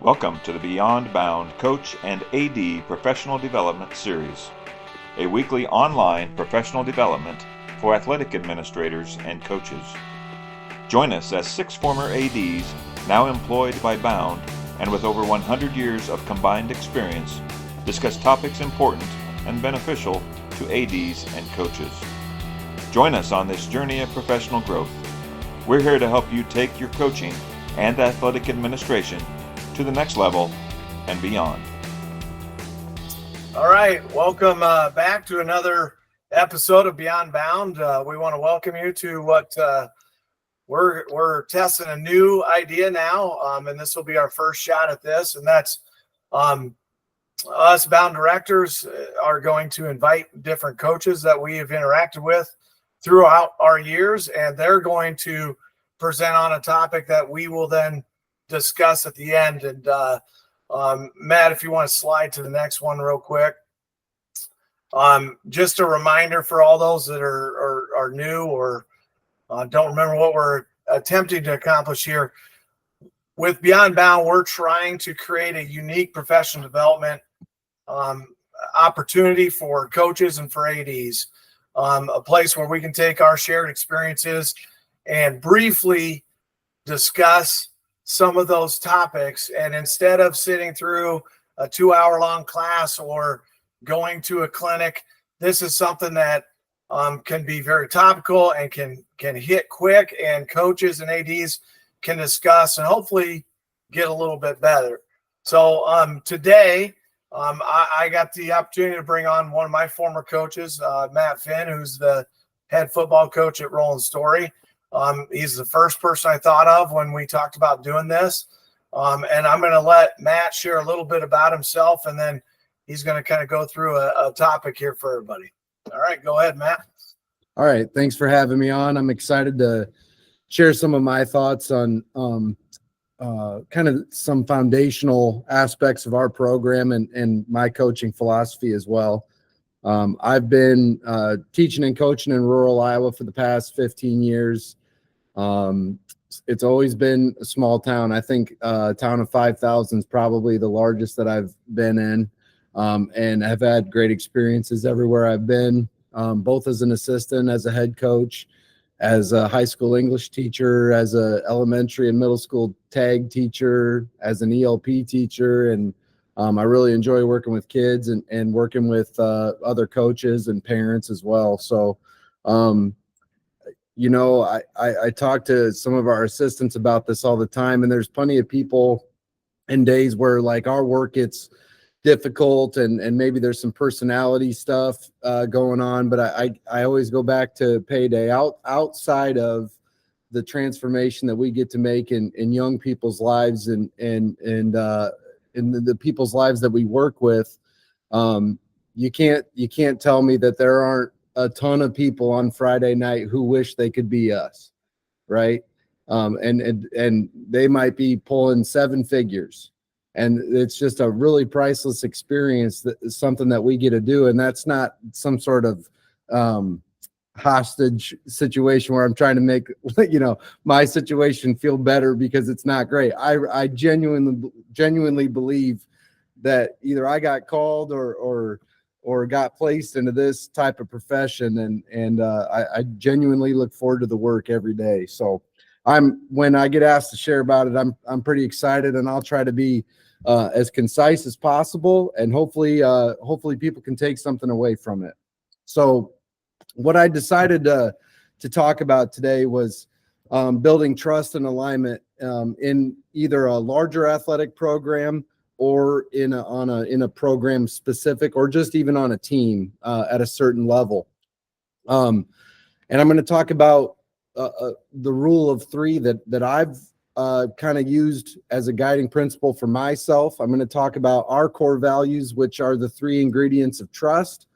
Welcome to the Beyond Bound Coach and AD Professional Development Series, a weekly online professional development for athletic administrators and coaches. Join us as 6 former ADs now employed by Bound and with over 100 years of combined experience discuss topics important and beneficial to ADs and coaches. Join us on this journey of professional growth. We're here to help you take your coaching and athletic administration to the next level and beyond. All right, welcome back to another episode of Beyond Bound. We want to welcome you to what we're testing a new idea now, and this will be our first shot at this. And that's us Bound directors are going to invite different coaches that we have interacted with throughout our years, and they're going to present on a topic that we will then discuss at the end. And Matt, if you want to slide to the next one real quick. Just a reminder for all those that are new or don't remember what we're attempting to accomplish here. With Beyond Bound, we're trying to create a unique professional development opportunity for coaches and for ADs, a place where we can take our shared experiences and briefly discuss some of those topics. And instead of sitting through a 2-hour-long class or going to a clinic, this is something that can be very topical and can hit quick, and coaches and ADs can discuss and hopefully get a little bit better. So today I got the opportunity to bring on one of my former coaches, Matt Finn, who's the head football coach at Roland Story. He's the first person I thought of when we talked about doing this. And I'm going to let Matt share a little bit about himself, and then he's going to kind of go through a topic here for everybody. All right, go ahead, Matt. All right. Thanks for having me on. I'm excited to share some of my thoughts on kind of some foundational aspects of our program and my coaching philosophy as well. I've been teaching and coaching in rural Iowa for the past 15 years. It's always been a small town. I think a town of 5,000 is probably the largest that I've been in, and have had great experiences everywhere I've been, both as an assistant, as a head coach, as a high school English teacher, as a elementary and middle school tag teacher, as an ELP teacher. And I really enjoy working with kids and working with other coaches and parents as well. So, I talk to some of our assistants about this all the time, and there's plenty of people and days where like our work gets difficult and maybe there's some personality stuff going on, but I always go back to payday outside of the transformation that we get to make in young people's lives and in the people's lives that we work with. You can't tell me that there aren't a ton of people on Friday night who wish they could be us, right? And they might be pulling 7 figures, and it's just a really priceless experience. That is something that we get to do, and that's not some sort of hostage situation where I'm trying to make my situation feel better because it's not great. I genuinely believe that either I got called or got placed into this type of profession, and I genuinely look forward to the work every day. So when I get asked to share about it, I'm pretty excited, and I'll try to be as concise as possible, and hopefully people can take something away from it. So what I decided to talk about today was building trust and alignment in either a larger athletic program or in a program specific, or just even on a team at a certain level. And I'm going to talk about the rule of 3 that I've kind of used as a guiding principle for myself. I'm going to talk about our core values, which are the 3 ingredients of trust.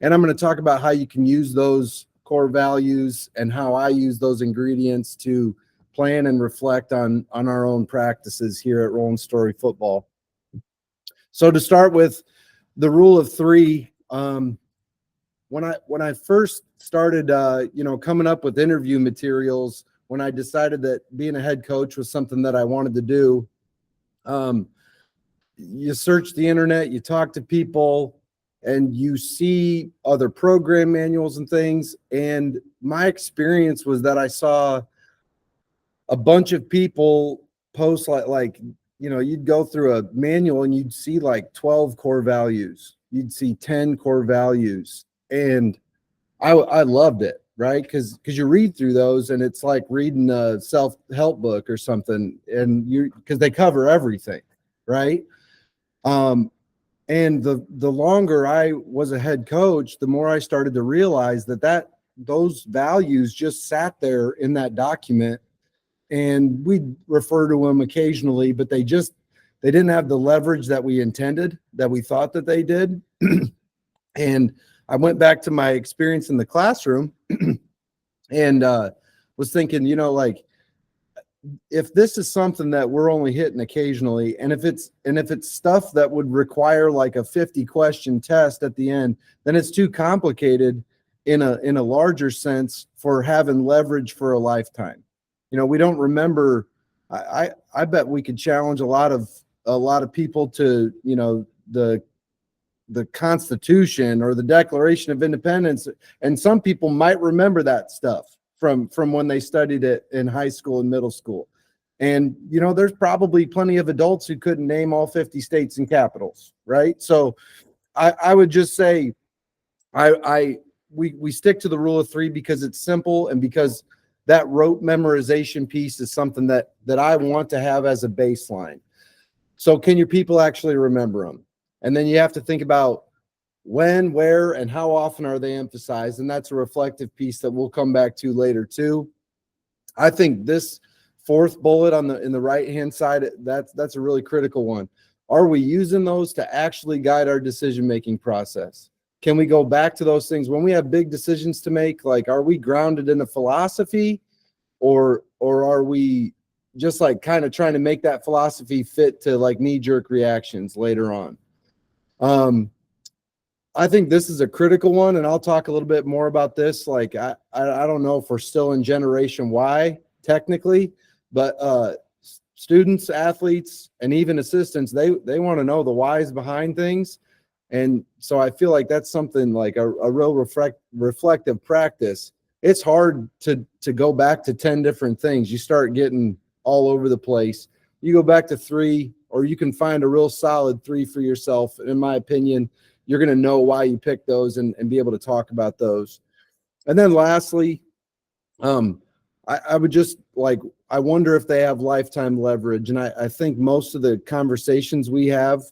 And I'm going to talk about how you can use those core values and how I use those ingredients to plan and reflect on our own practices here at Roland Story Football. So to start with the rule of 3, when I first started, coming up with interview materials, when I decided that being a head coach was something that I wanted to do, you search the internet, you talk to people, and you see other program manuals and things. And my experience was that I saw a bunch of people post like you'd go through a manual and you'd see like 12 core values, you'd see 10 core values, and I loved it, right? Because you read through those and it's like reading a self-help book or something, and because they cover everything, right? And the longer I was a head coach, the more I started to realize that those values just sat there in that document, and we'd refer to them occasionally, but they didn't have the leverage that we intended, that we thought that they did. And I went back to my experience in the classroom and was thinking, like, if this is something that we're only hitting occasionally, and if it's stuff that would require like a 50-question test at the end, then it's too complicated in a larger sense for having leverage for a lifetime. We don't remember. I bet we could challenge a lot of people to, the Constitution or the Declaration of Independence, and some people might remember that stuff from when they studied it in high school and middle school. And there's probably plenty of adults who couldn't name all 50 states and capitals, right? So I would just say we stick to the rule of 3 because it's simple, and because that rote memorization piece is something that I want to have as a baseline. So can your people actually remember them? And then you have to think about when, where, and how often are they emphasized. And that's a reflective piece that we'll come back to later too. I think this 4th bullet in the right-hand side, that's a really critical one. Are we using those to actually guide our decision-making process? Can we go back to those things when we have big decisions to make? Like, are we grounded in a philosophy, or are we just like kind of trying to make that philosophy fit to like knee-jerk reactions later on? I think this is a critical one, and I'll talk a little bit more about this. Like, I don't know if we're still in Generation Y technically, but students, athletes, and even assistants, they want to know the whys behind things. And so I feel like that's something like a real reflective practice. It's hard to go back to 10 different things. You start getting all over the place. You go back to 3, or you can find a real solid 3 for yourself. In my opinion, you're going to know why you picked those and be able to talk about those. And then lastly, I would just I wonder if they have lifetime leverage. And I think most of the conversations we have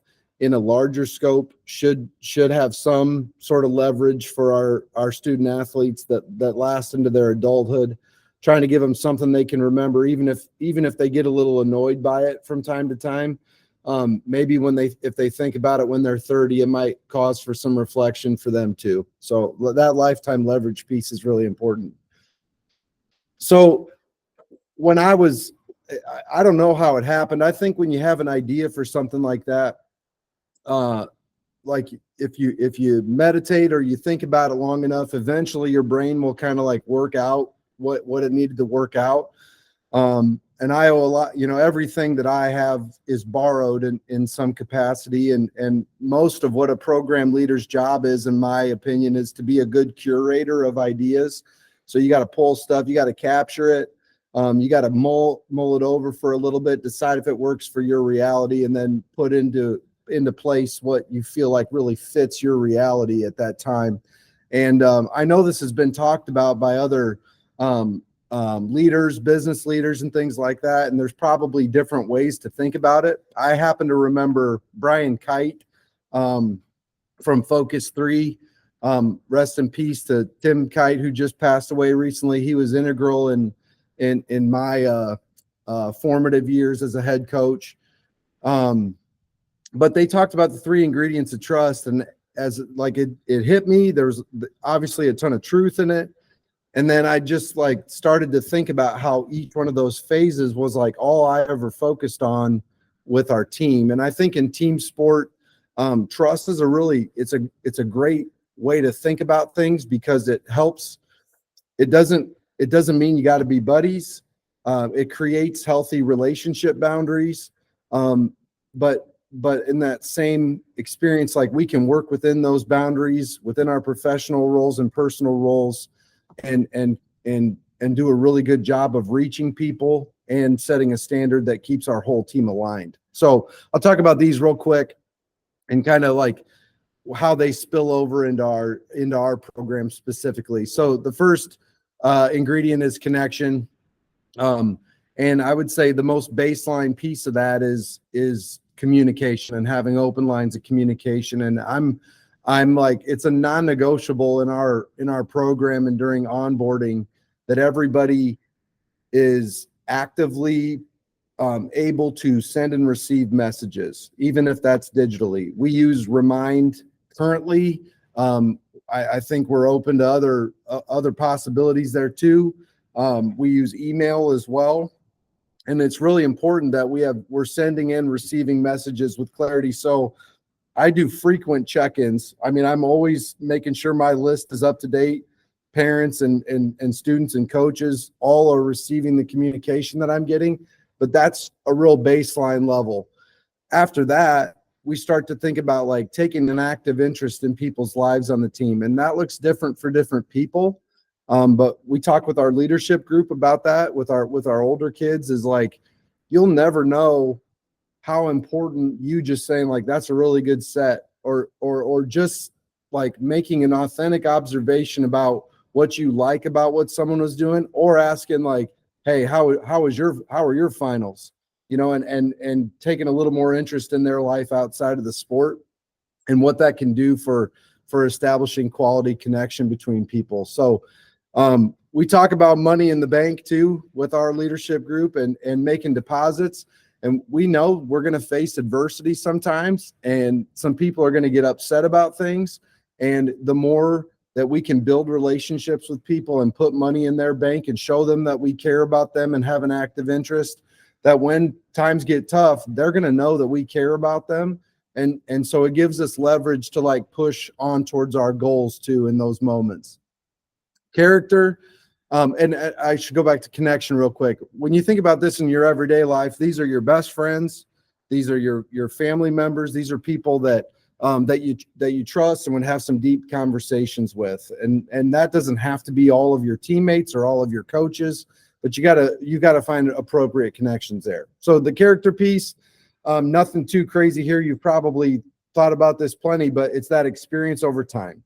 in a larger scope should have some sort of leverage for our student athletes that last into their adulthood, trying to give them something they can remember, even if they get a little annoyed by it from time to time. Maybe if they think about it when they're 30, it might cause for some reflection for them too. So that lifetime leverage piece is really important. So when I don't know how it happened. I think when you have an idea for something like that, like if you meditate or you think about it long enough, eventually your brain will kind of like work out what it needed to work out. And I owe a lot, everything that I have is borrowed in some capacity. And most of what a program leader's job is, in my opinion, is to be a good curator of ideas. So you got to pull stuff, you got to capture it. You got to mull it over for a little bit, decide if it works for your reality, and then put into place what you feel like really fits your reality at that time. And I know this has been talked about by other leaders, business leaders, and things like that. And there's probably different ways to think about it. I happen to remember Brian Kite from Focus 3. Rest in peace to Tim Kite, who just passed away recently. He was integral in my formative years as a head coach. But they talked about the 3 ingredients of trust, and as like it hit me, there's obviously a ton of truth in it. And then I just like started to think about how each one of those phases was like all I ever focused on with our team. And I think in team sport, trust is it's a great way to think about things, because it helps. It doesn't mean you got to be buddies. It creates healthy relationship boundaries. But in that same experience, like we can work within those boundaries, within our professional roles and personal roles, and do a really good job of reaching people and setting a standard that keeps our whole team aligned. So I'll talk about these real quick and kind of like how they spill over into our program specifically. So the first ingredient is connection. And I would say the most baseline piece of that is communication and having open lines of communication. And I'm like, it's a non-negotiable in our program and during onboarding that everybody is actively able to send and receive messages, even if that's digitally. We use Remind currently. I think we're open to other possibilities there too. We use email as well. And it's really important that we're sending and receiving messages with clarity. So I do frequent check-ins. I mean, I'm always making sure my list is up to date. Parents and students and coaches all are receiving the communication that I'm getting, but that's a real baseline level. After that, we start to think about like taking an active interest in people's lives on the team. And that looks different for different people. But we talk with our leadership group about that with our older kids is like, you'll never know how important you just saying like, that's a really good set or just like making an authentic observation about what you like about what someone was doing, or asking like, hey, how are your finals? You know, and taking a little more interest in their life outside of the sport and what that can do for establishing quality connection between people. So we talk about money in the bank too with our leadership group and making deposits. And we know we're going to face adversity sometimes, and some people are going to get upset about things. And the more that we can build relationships with people and put money in their bank and show them that we care about them and have an active interest, that when times get tough, they're going to know that we care about them. And so it gives us leverage to like push on towards our goals too in those moments. Character, and I should go back to connection real quick. When you think about this in your everyday life, these are your best friends. These are your family members. These are people that you trust and would have some deep conversations with. And that doesn't have to be all of your teammates or all of your coaches, but you gotta find appropriate connections there. So the character piece, nothing too crazy here. You've probably thought about this plenty, but it's that experience over time.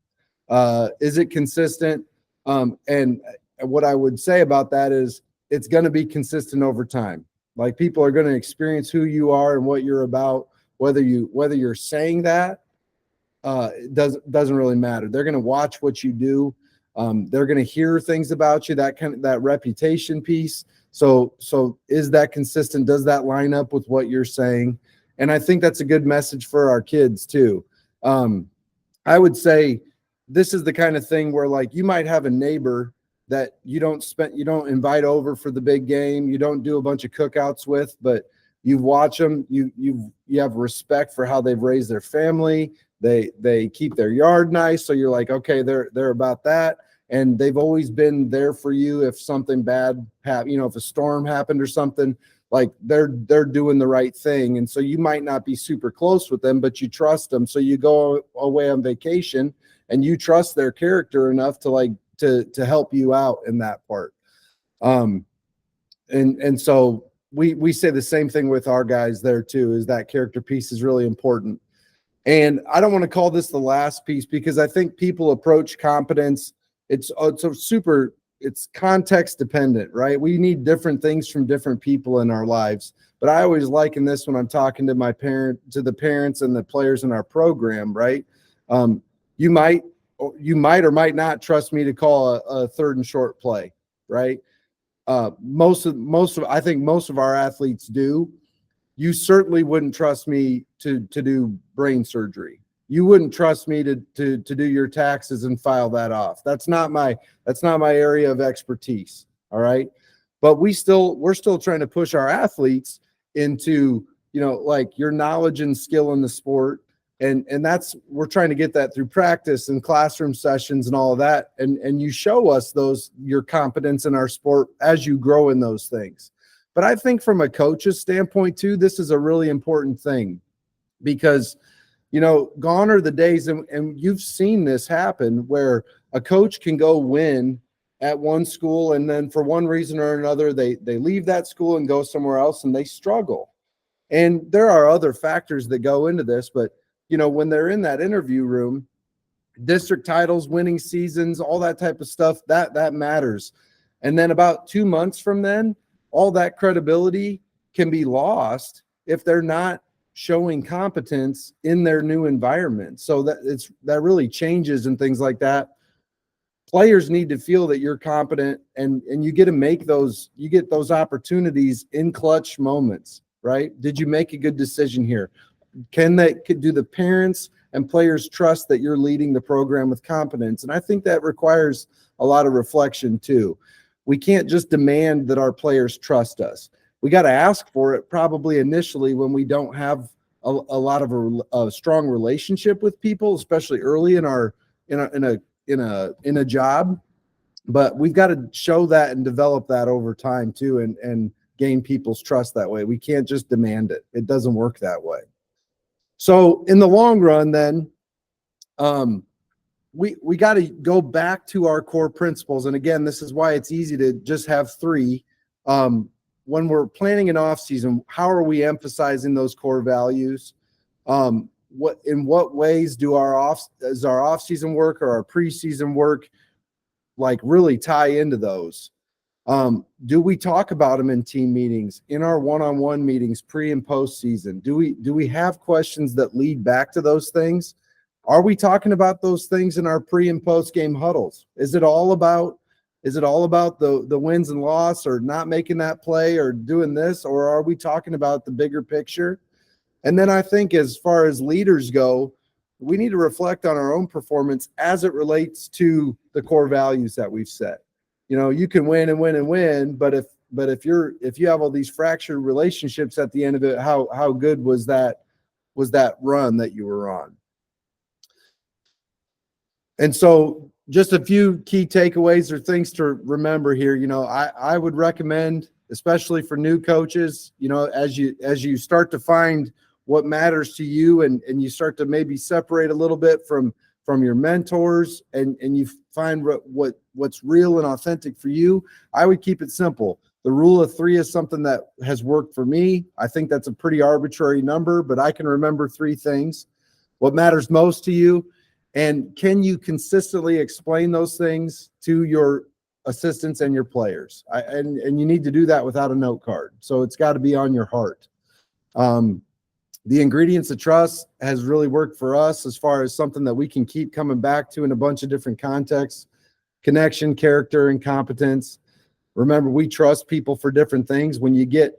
Is it consistent? And what I would say about that is it's going to be consistent over time. Like people are going to experience who you are and what you're about, whether you're saying that, it doesn't really matter. They're going to watch what you do. They're going to hear things about you, that reputation piece. So is that consistent? Does that line up with what you're saying? And I think that's a good message for our kids too. I would say this is the kind of thing where like you might have a neighbor that you don't invite over for the big game. You don't do a bunch of cookouts with, but you watch them. You have respect for how they've raised their family. They keep their yard nice. So you're like, okay, they're about that. And they've always been there for you if something bad happened, if a storm happened or something, like they're doing the right thing. And so you might not be super close with them, but you trust them. So you go away on vacation and you trust their character enough to help you out in that part. And so we say the same thing with our guys there too, is that character piece is really important. And I don't want to call this the last piece because I think people approach competence. It's context dependent, right? We need different things from different people in our lives. But I always liken this when I'm talking to the parents and the players in our program, right? You might or might not trust me to call a third and short play, right? I think most of our athletes do. You certainly wouldn't trust me to do brain surgery. You wouldn't trust me to do your taxes and file that off. That's not my area of expertise. All right. But we're still trying to push our athletes into, like your knowledge and skill in the sport. And we're trying to get that through practice and classroom sessions and all of that. And you show us your competence in our sport as you grow in those things. But I think from a coach's standpoint too, this is a really important thing. because, you know, gone are the days, and you've seen this happen, where a coach can go win at one school, and then for one reason or another, they leave that school and go somewhere else and they struggle. And there are other factors that go into this, but, you know, when they're in that interview room, district titles, winning seasons, all that type of stuff, that matters. And then about 2 months from then, all that credibility can be lost if they're not showing competence in their new environment. So that really changes and things like that. Players need to feel that you're competent, and you get to make those, you get those opportunities in clutch moments, right? Did you make a good decision here? Do the parents and players trust that you're leading the program with competence? And I think that requires a lot of reflection too. We can't just demand that our players trust us. We got to ask for it probably initially when we don't have a lot of a strong relationship with people, especially early in a job. But we've got to show that and develop that over time too, and gain people's trust that way. We can't just demand it. It doesn't work that way. So in the long run, then, we got to go back to our core principles. And again, this is why it's easy to just have three. When we're planning an off season, how are we emphasizing those core values? In what ways does our off season work or our preseason work like really tie into those? Do we talk about them in team meetings, in our one-on-one meetings, pre and post season? Do we have questions that lead back to those things? Are we talking about those things in our pre and post game huddles? Is it all about the wins and loss, or not making that play, or doing this, or are we talking about the bigger picture? And then I think as far as leaders go, we need to reflect on our own performance as it relates to the core values that we've set. You know, you can win and win and win, but if you have all these fractured relationships at the end of it, how good was that run that you were on? And so just a few key takeaways or things to remember here. You know, I would recommend, especially for new coaches, you know, as you start to find what matters to you, and you start to maybe separate a little bit from your mentors, and you find what's real and authentic for you, I would keep it simple. The rule of three is something that has worked for me. I think that's a pretty arbitrary number, but I can remember three things. What matters most to you, and can you consistently explain those things to your assistants and your players? And you need to do that without a note card. So it's got to be on your heart. The ingredients of trust has really worked for us as far as something that we can keep coming back to in a bunch of different contexts: connection, character, and competence. Remember, we trust people for different things. When you get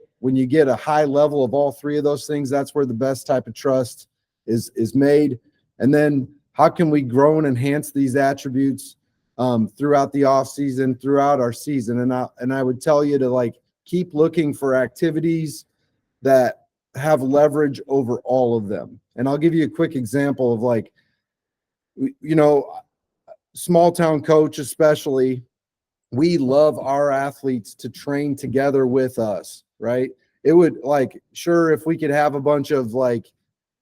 a high level of all three of those things, that's where the best type of trust is made. And then how can we grow and enhance these attributes throughout the off season, throughout our season? And I would tell you to like keep looking for activities that have leverage over all of them. And I'll give you a quick example of, like, you know, small town coach especially, we love our athletes to train together with us, right? It would, like, sure, if we could have a bunch of like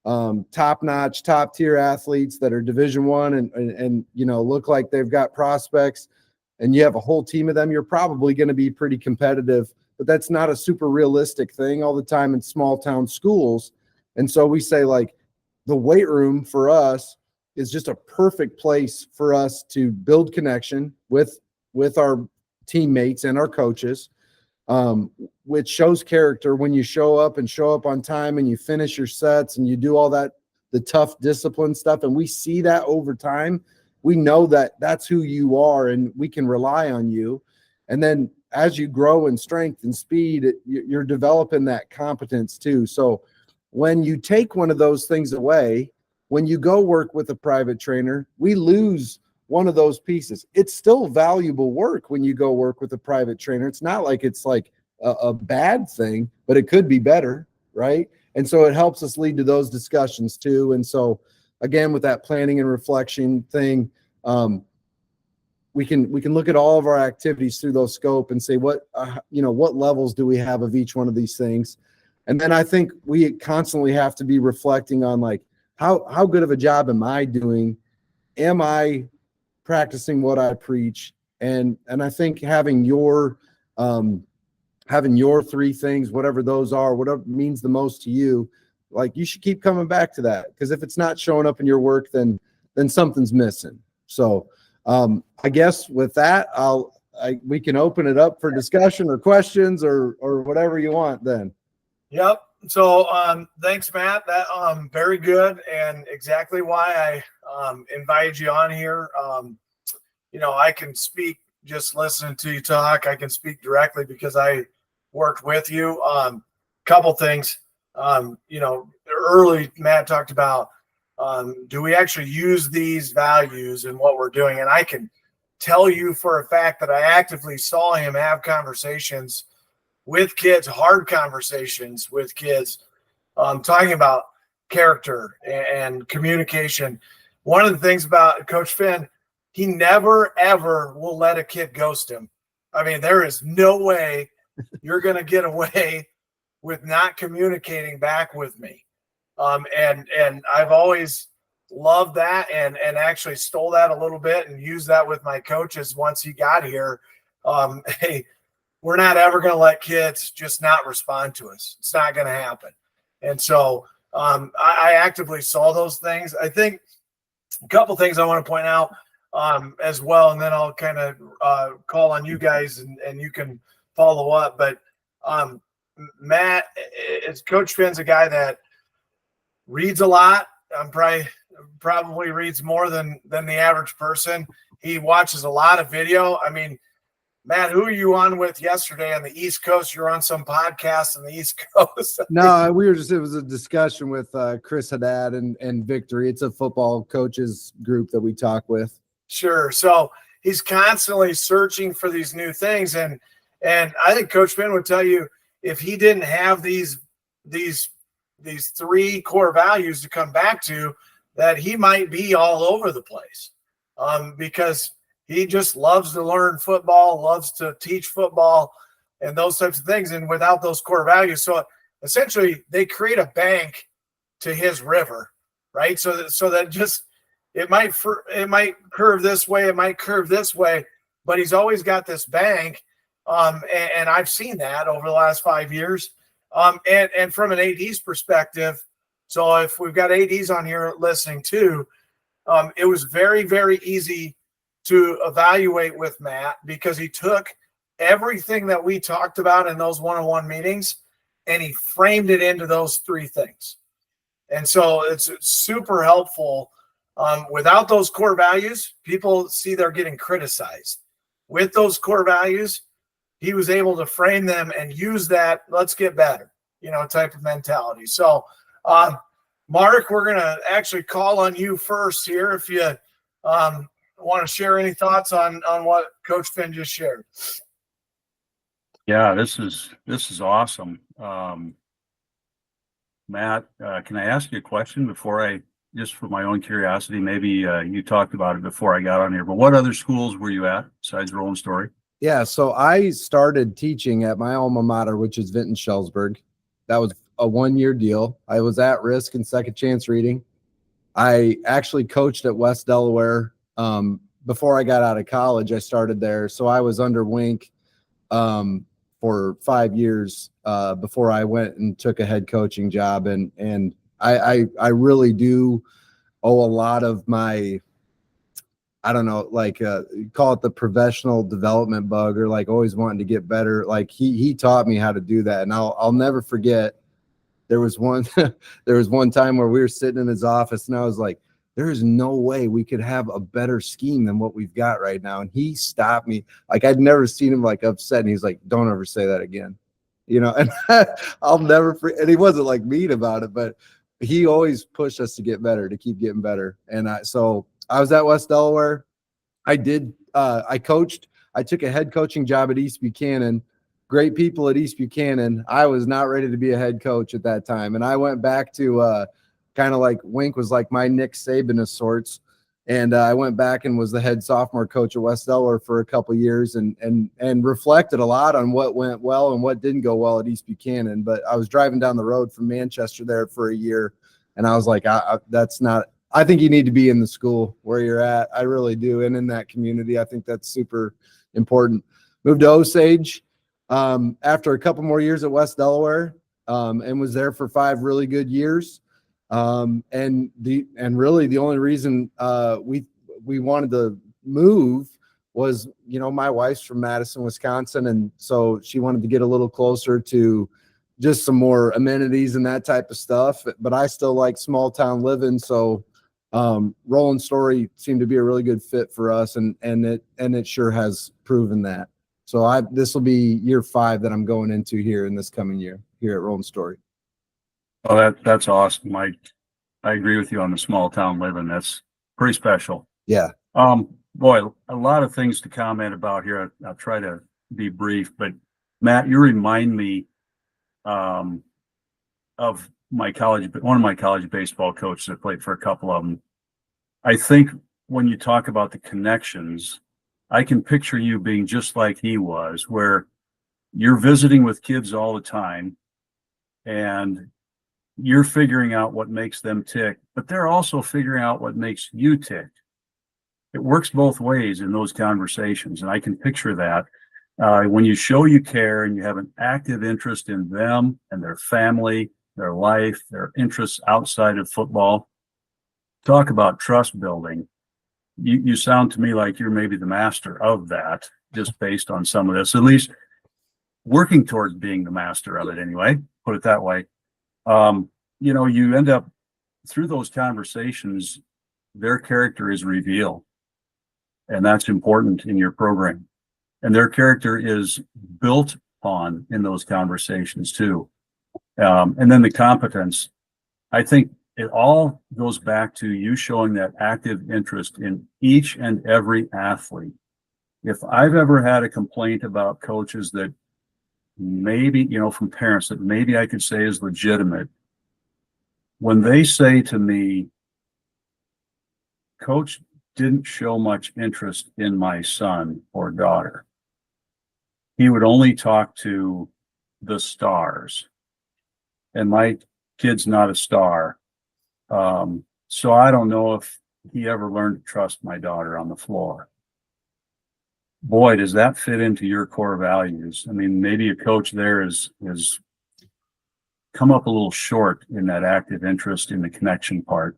top-notch, top-tier athletes that are Division I and you know, look like they've got prospects, and you have a whole team of them, you're probably going to be pretty competitive. But that's not a super realistic thing all the time in small town schools. And so we say, like, the weight room for us is just a perfect place for us to build connection with our teammates and our coaches, which shows character when you show up on time, and you finish your sets, and you do all that, the tough discipline stuff. And we see that over time. We know that that's who you are, and we can rely on you. And then as you grow in strength and speed, you're developing that competence too. So when you take one of those things away, when you go work with a private trainer, we lose one of those pieces. It's still valuable work when you go work with a private trainer. It's not like it's like a bad thing, but it could be better, right? And so it helps us lead to those discussions too. And so again, with that planning and reflection thing, we can look at all of our activities through those scope and say what levels do we have of each one of these things. And then I think we constantly have to be reflecting on like, how good of a job am I doing? Am I practicing what I preach? And I think having your three things, whatever those are, whatever means the most to you, like you should keep coming back to that, because if it's not showing up in your work, then something's missing. So I guess with that, we can open it up for discussion or questions or whatever you want then. Yep. So thanks, Matt. That very good, and exactly why I invited you on here. I can speak just listening to you talk. I can speak directly because I worked with you. Couple things. Early Matt talked about do we actually use these values in what we're doing, and I can tell you for a fact that I actively saw him have conversations with kids, hard conversations with kids, talking about character and communication. One of the things about Coach Finn, he never, ever will let a kid ghost him. I mean, there is no way you're going to get away with not communicating back with me. And I've always loved that and actually stole that a little bit and used that with my coaches once he got here. Hey, we're not ever going to let kids just not respond to us. It's not going to happen. And so I actively saw those things. I think a couple things I want to point out as well, and then I'll kind of call on you guys and you can follow up. But Matt, Coach Finn's a guy that reads a lot. Probably reads more than the average person. He watches a lot of video. I mean, Matt, who are you on with yesterday on the East Coast? You're on some podcast on the East Coast. No, it was a discussion with Chris Haddad and Victory. It's a football coaches group that we talk with. Sure. So he's constantly searching for these new things. And I think Coach Finn would tell you, if he didn't have these three core values to come back to, that he might be all over the place, because he just loves to learn football, loves to teach football and those types of things. And without those core values, so essentially they create a bank to his river, right? So that just, it might curve this way, it might curve this way, but he's always got this bank. And I've seen that over the last 5 years. And from an AD's perspective, so if we've got ADs on here listening too, it was very, very easy to evaluate with Matt, because he took everything that we talked about in those one-on-one meetings and he framed it into those three things. And so it's super helpful. Without those core values, people see they're getting criticized. With those core values, he was able to frame them and use that, let's get better, type of mentality. So, Mark, we're going to actually call on you first here. If you want to share any thoughts on what Coach Finn just shared. Yeah, this is awesome. Matt, can I ask you a question before just for my own curiosity? Maybe you talked about it before I got on here, but what other schools were you at besides Rolling Story? Yeah, so I started teaching at my alma mater, which is Vinton Shellsburg. That was a 1-year deal. I was at risk in second chance reading. I actually coached at West Delaware. Before I got out of college, I started there. So I was under Wink for 5 years before I went and took a head coaching job. And I really do owe a lot of my, I don't know, like call it the professional development bug, or like always wanting to get better. Like he taught me how to do that. And I'll never forget, there was one time where we were sitting in his office and I was like, there is no way we could have a better scheme than what we've got right now. And he stopped me. Like, I'd never seen him like upset. And he's like, don't ever say that again. And I'll never forget. And he wasn't like mean about it, but he always pushed us to get better, to keep getting better. And so I was at West Delaware. I coached. I took a head coaching job at East Buchanan. Great people at East Buchanan. I was not ready to be a head coach at that time. And I went back to kind of like Wink was like my Nick Saban of sorts. And I went back and was the head sophomore coach at West Delaware for a couple of years and reflected a lot on what went well and what didn't go well at East Buchanan. But I was driving down the road from Manchester there for a year, and I was like, that's not – I think you need to be in the school where you're at. I really do. And in that community, I think that's super important. Moved to Osage after a couple more years at West Delaware and was there for 5 really good years. And really the only reason we wanted to move was, my wife's from Madison, Wisconsin, and so she wanted to get a little closer to just some more amenities and that type of stuff. But I still like small town living, so Roland Story seemed to be a really good fit for us, and it sure has proven that. So this will be year 5 that I'm going into here in this coming year here at Roland Story. Oh, that's awesome, Mike. I agree with you on the small town living. That's pretty special. Yeah. Boy, a lot of things to comment about here. I'll try to be brief, but Matt, you remind me of one of my college baseball coaches. I played for a couple of them. I think when you talk about the connections, I can picture you being just like he was, where you're visiting with kids all the time and you're figuring out what makes them tick, but they're also figuring out what makes you tick. It works both ways in those conversations. And I can picture that when you show you care and you have an active interest in them and their family, their life, their interests outside of football. Talk about trust building. You sound to me like you're maybe the master of that, just based on some of this, at least working towards being the master of it anyway, put it that way. You end up through those conversations, their character is revealed, and that's important in your program. And their character is built on in those conversations too. And then the competence, I think it all goes back to you showing that active interest in each and every athlete. If I've ever had a complaint about coaches that maybe, from parents that maybe I could say is legitimate, when they say to me, Coach didn't show much interest in my son or daughter, he would only talk to the stars, and my kid's not a star. So I don't know if he ever learned to trust my daughter on the floor. Boy, does that fit into your core values. I mean, maybe a coach there is come up a little short in that active interest in the connection part.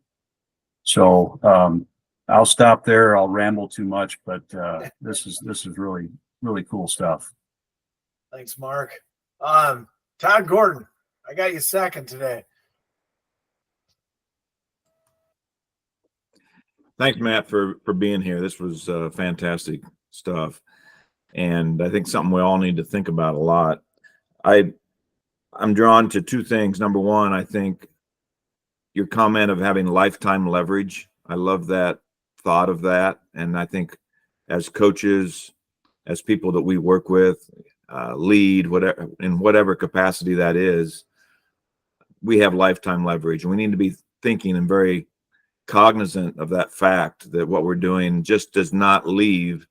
So I'll stop there. I'll ramble too much, but this is really, really cool stuff. Thanks, Mark. Todd Gordon, I got you second today. Thanks, Matt, for being here. This was fantastic stuff, and I think something we all need to think about a lot. I'm drawn to 2 things. Number one, I think your comment of having lifetime leverage. I love that thought of that, and I think as coaches, as people that we work with, lead, whatever in whatever capacity that is, we have lifetime leverage, and we need to be thinking and very cognizant of that fact that what we're doing just does not leave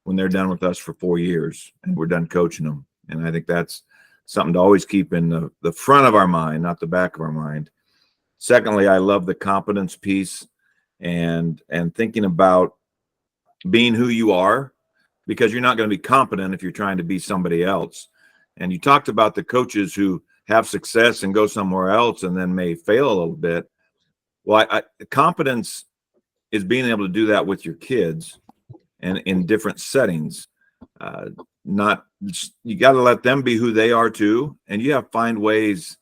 when they're done with us for 4 years and we're done coaching them. And I think that's something to always keep in the front of our mind, not the back of our mind. Secondly, I love the competence piece and thinking about being who you are, because you're not going to be competent if you're trying to be somebody else. And you talked about the coaches who have success and go somewhere else and then may fail a little bit. Well, competence is being able to do that with your kids and in different settings. You got to let them be who they are too, and you have to find ways.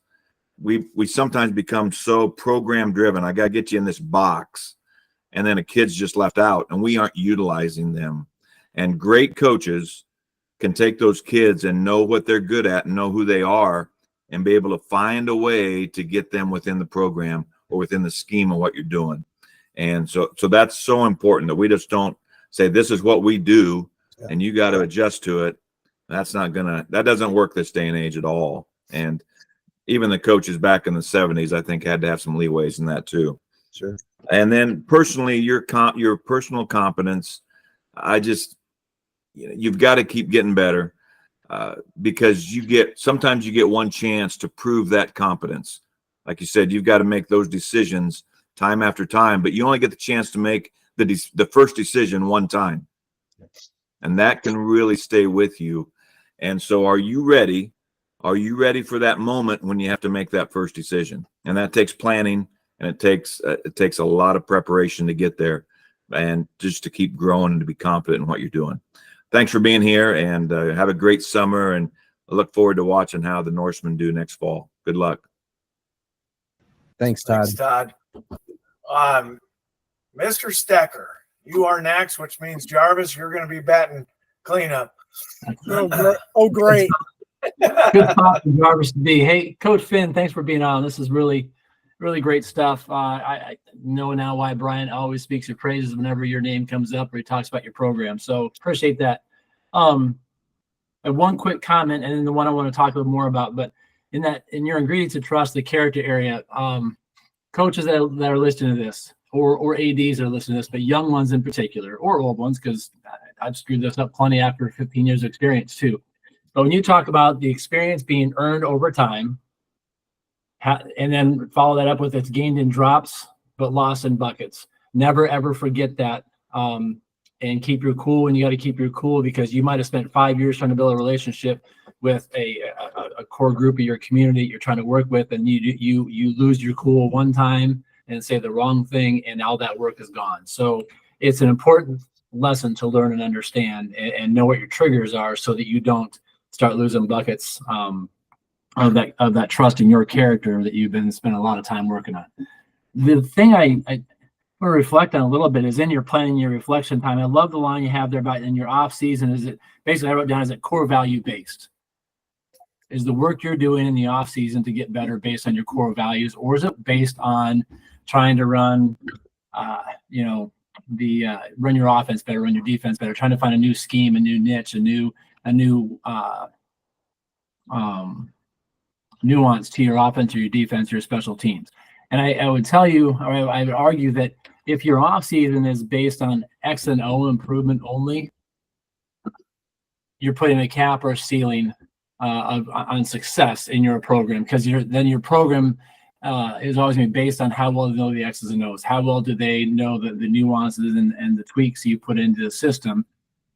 We sometimes become so program driven. I got to get you in this box, and then a kid's just left out, and we aren't utilizing them. And great coaches can take those kids and know what they're good at and know who they are, and be able to find a way to get them within the program or within the scheme of what you're doing. And so that's so important that we just don't say, this is what we do and you got to adjust to it. That doesn't work this day and age at all. And even the coaches back in the 70s, I think, had to have some leeways in that too. Sure. And then personally, your personal competence, you've got to keep getting better, because sometimes you get one chance to prove that competence. Like you said, you've got to make those decisions time after time, but you only get the chance to make the first decision one time. And that can really stay with you. And so are you ready? Are you ready for that moment when you have to make that first decision? And that takes planning, and it takes a lot of preparation to get there, and just to keep growing and to be confident in what you're doing. Thanks for being here, and have a great summer, and I look forward to watching how the Norsemen do next fall. Good luck. Thanks, Todd. Thanks, Todd. Mr. Stecker, you are next, which means Jarvis, you're going to be batting cleanup. Oh, great. Good spot for Jarvis to be. Hey, Coach Finn, thanks for being on. This is really, really great stuff. I know now why Brian always speaks your praises whenever your name comes up or he talks about your program. So appreciate that. I have one quick comment, and then the one I want to talk a little more about. But in your ingredients of trust, the character area, coaches that are listening to this, or ADs that are listening to this, but young ones in particular, or old ones, because I've screwed this up plenty after 15 years of experience too. But when you talk about the experience being earned over time, and then follow that up with it's gained in drops, but lost in buckets. Never, ever forget that. And keep your cool when you got to keep your cool, because you might have spent 5 years trying to build a relationship with a core group of your community you're trying to work with, and you lose your cool one time and say the wrong thing, and all that work is gone. So it's an important lesson to learn and understand, and know what your triggers are, so that you don't start losing buckets of that trust in your character that you've been spending a lot of time working on. The thing I want to reflect on a little bit is in your planning, your reflection time. I love the line you have there about in your off season. Is it basically, I wrote down, is it core value based? Is the work you're doing in the off season to get better based on your core values, or is it based on trying to run, run your offense better, run your defense better, trying to find a new scheme, a new niche, a new nuance to your offense or your defense, or your special teams? And I would tell you, or I would argue that if your off season is based on X and O improvement only, you're putting a cap or a ceiling on success in your program, because then your program is always going to be based on how well they know the X's and O's, how well do they know the nuances and the tweaks you put into the system.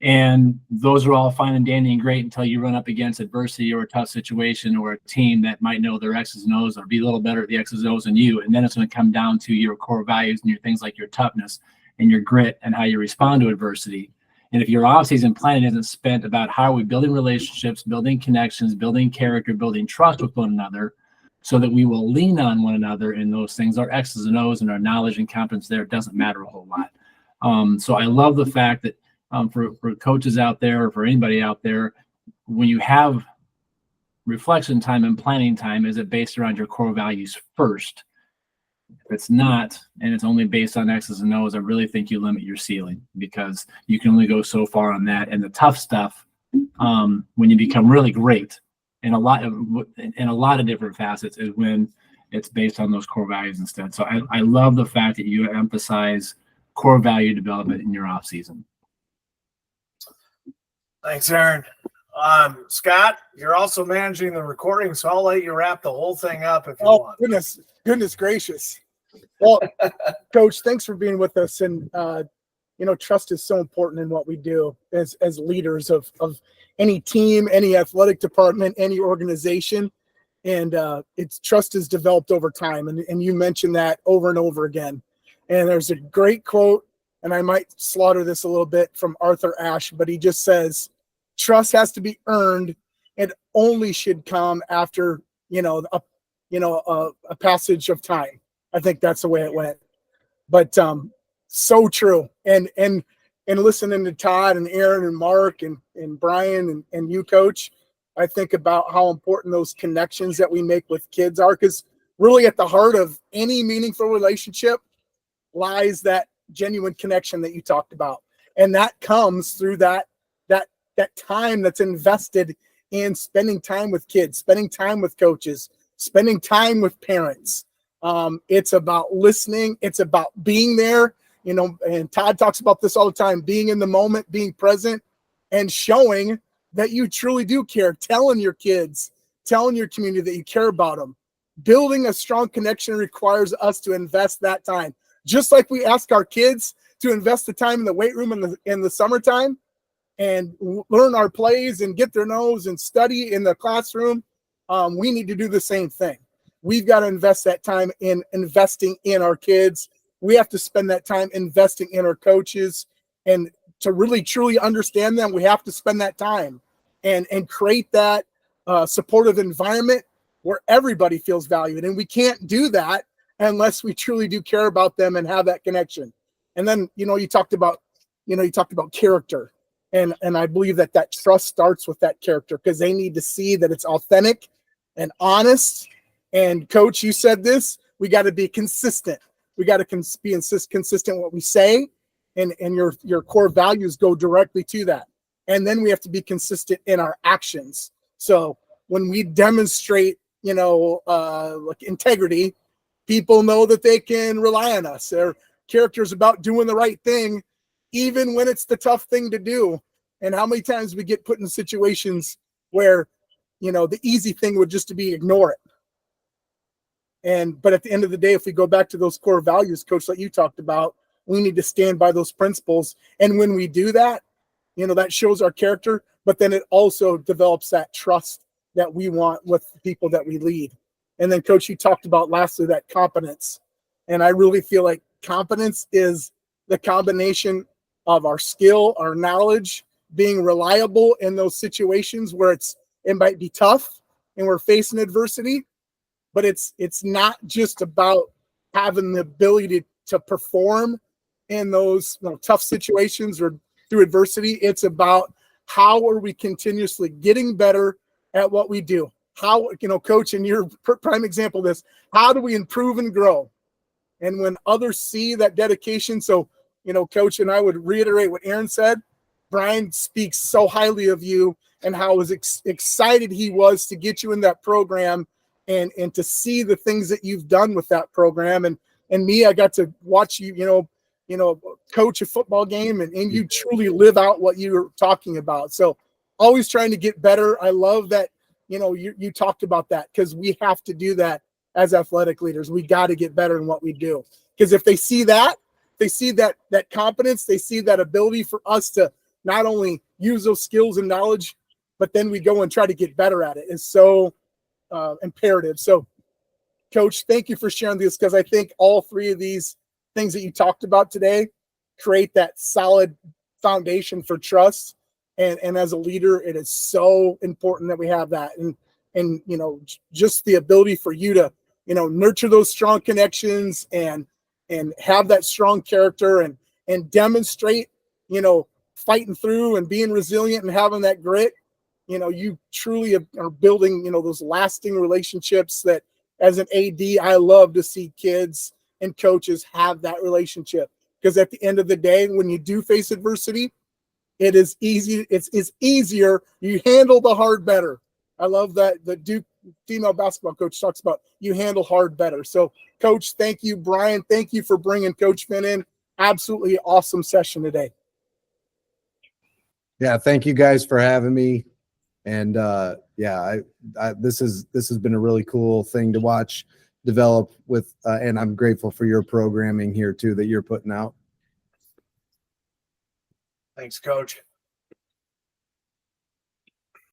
And those are all fine and dandy and great until you run up against adversity or a tough situation, or a team that might know their X's and O's or be a little better at the X's and O's than you. And then it's going to come down to your core values and your things like your toughness and your grit and how you respond to adversity. And if your off-season planning isn't spent about how are we building relationships, building connections, building character, building trust with one another, so that we will lean on one another in those things, our X's and O's and our knowledge and competence there doesn't matter a whole lot. So I love the fact that for coaches out there, or for anybody out there, when you have reflection time and planning time, is it based around your core values first? If it's not, and it's only based on X's and O's, I really think you limit your ceiling, because you can only go so far on that. And the tough stuff, when you become really great in a lot of different facets, is when it's based on those core values instead. So I love the fact that you emphasize core value development in your off season. Thanks, Aaron. Scott, you're also managing the recording, so I'll let you wrap the whole thing up if you want. Goodness gracious. Well, Coach, thanks for being with us. And, trust is so important in what we do as leaders of any team, any athletic department, any organization. And trust is developed over time. And you mentioned that over and over again. And there's a great quote, and I might slaughter this a little bit, from Arthur Ashe, but he just says, trust has to be earned, and only should come after, a passage of time. I think that's the way it went. But so true. And listening to Todd and Aaron and Mark and Brian and you, Coach, I think about how important those connections that we make with kids are, because really at the heart of any meaningful relationship lies that genuine connection that you talked about. And that comes through that time that's invested in spending time with kids, spending time with coaches, spending time with parents. It's about listening. It's about being there, you know, and Todd talks about this all the time, being in the moment, being present, and showing that you truly do care, telling your kids, telling your community that you care about them. Building a strong connection requires us to invest that time. Just like we ask our kids to invest the time in the weight room in the summertime and learn our plays and get their nose and study in the classroom, we need to do the same thing. We've got to invest that time in investing in our kids. We have to spend that time investing in our coaches, and to really truly understand them, we have to spend that time and create that supportive environment where everybody feels valued. And we can't do that unless we truly do care about them and have that connection. And then, you know, you talked about character. And I believe that trust starts with that character, because they need to see that it's authentic and honest. And Coach, you said this, we got to be consistent. We got to be consistent what we say, and your core values go directly to that. And then we have to be consistent in our actions. So when we demonstrate, you know, like integrity, people know that they can rely on us. Their character is about doing the right thing, even when it's the tough thing to do. And how many times we get put in situations where, you know, the easy thing would just to be ignore it. But at the end of the day, if we go back to those core values, Coach, that you talked about, we need to stand by those principles. And when we do that, you know, that shows our character, but then it also develops that trust that we want with the people that we lead. And then, Coach, you talked about lastly that competence. And I really feel like competence is the combination of our skill, our knowledge, being reliable in those situations where it might be tough and we're facing adversity. But it's not just about having the ability to perform in those, you know, tough situations or through adversity. It's about how are we continuously getting better at what we do? How, you know, Coach, and your prime example of this, how do we improve and grow? And when others see that dedication, so, you know, Coach, and I would reiterate what Aaron said, Brian speaks so highly of you and how excited he was to get you in that program. And to see the things that you've done with that program, and me, I got to watch you, you know, coach a football game, and you truly live out what you're talking about. So always trying to get better. I love that, you know, you talked about that, because we have to do that as athletic leaders. We got to get better in what we do, because if they see that competence, they see that ability for us to not only use those skills and knowledge, but then we go and try to get better at it. It's so imperative. So, Coach, thank you for sharing this, because I think all three of these things that you talked about today create that solid foundation for trust. And as a leader, it is so important that we have that. And you know, just the ability for you to, you know, nurture those strong connections and have that strong character and demonstrate, you know, fighting through and being resilient and having that grit. You know, you truly are building, you know, those lasting relationships that, as an AD, I love to see kids and coaches have that relationship, because at the end of the day, when you do face adversity, it is easy. It's easier. You handle the hard better. I love that the Duke female basketball coach talks about you handle hard better. So, Coach, thank you. Brian, thank you for bringing Coach Finn in. Absolutely awesome session today. Yeah, thank you guys for having me. And yeah, this has been a really cool thing to watch develop with, and I'm grateful for your programming here too that you're putting out. Thanks, Coach.